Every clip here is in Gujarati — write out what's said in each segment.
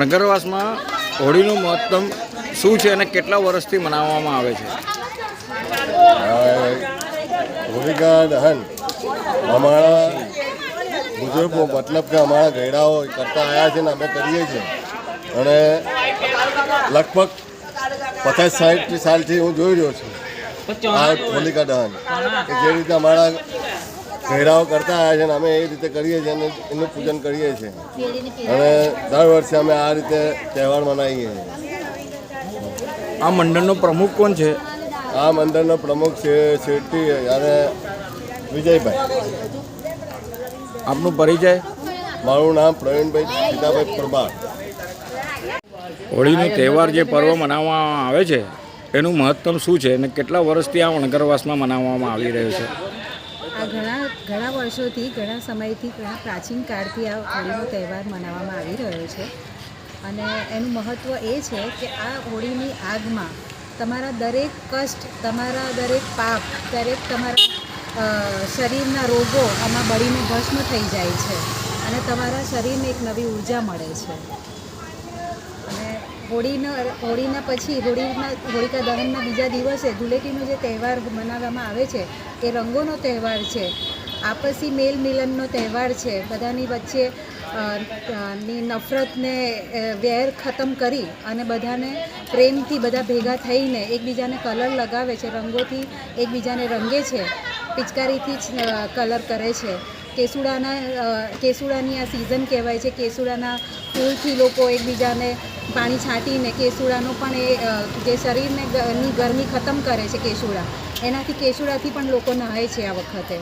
વણકરવાસમાં હોળીનું મહત્તમ શું છે અને કેટલા વર્ષથી મનાવવામાં આવે છે? હોલિકા દહન અમારા બુઝુર્ગો મતલબ કે અમારા ગયડાઓ કરતા આવ્યા છે ને અમે કરીએ છીએ અને લગભગ 50-60 સાલથી હું જોઈ રહ્યો છું આ હોલિકા દહન કે જે રીતે અમારા ગયડાઓ કરતા આવ્યા છે ને અમે એ રીતે કરીએ છીએ અને એનું પૂજન કરીએ છીએ અને દર વર્ષે અમે આ રીતે તહેવાર મનાવીએ છીએ। આ મંડળનો પ્રમુખ કોણ છે? આ મંદિરનો પ્રમુખ છે શેઠી અને વિજયભાઈ। આપનું પરિચય? મારું નામ પ્રવીણભાઈ સીતાભાઈ પરમાર। હોળીનો તહેવાર જે પર્વ મનાવવામાં આવે છે એનું મહત્તમ શું છે અને કેટલા વર્ષથી આ વણકરવાસમાં મનાવવામાં આવી રહ્યું છે? આ ઘણા વર્ષોથી, ઘણા સમયથી, ઘણા પ્રાચીન કાળથી આ હોળીનો તહેવાર મનાવવામાં આવી રહ્યો છે અને એનું મહત્ત્વ એ છે કે આ હોળીની આગમાં તમારા દરેક કષ્ટ, તમારા દરેક પાપ, દરેક તમારા શરીરના રોગો આમાં બળીને ભસ્મ થઈ જાય છે અને તમારા શરીરને એક નવી ઉર્જા મળે છે। અને હોળીના પછી હોળિકા દહનના બીજા દિવસે ધૂળેટીનો જે તહેવાર મનાવવામાં આવે છે એ રંગોનો તહેવાર છે, આપસી મેલ મિલનનો તહેવાર છે। બધાની વચ્ચે ની નફરતને વેર ખતમ કરી અને બધાને પ્રેમથી બધા ભેગા થઈને એકબીજાને કલર લગાવે છે, રંગોથી એકબીજાને રંગે છે, પિચકારીથી જ કલર કરે છે। કેસુડાની આ સિઝન કહેવાય છે। કેસુડાના ફૂલથી લોકો એકબીજાને પાણી છાંટીને કેસુડાનો પણ જે શરીરને ની ગરમી ખતમ કરે છે કેસુડા, એનાથી કેસુડાથી પણ લોકો નહાય છે આ વખતે।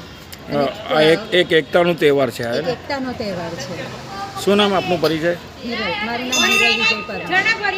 આ એક એકતાનો તહેવાર છે। એકતાનો તહેવાર છે। શું નામ આપનું પરિચય? મારું નામ વિજય પરમાર।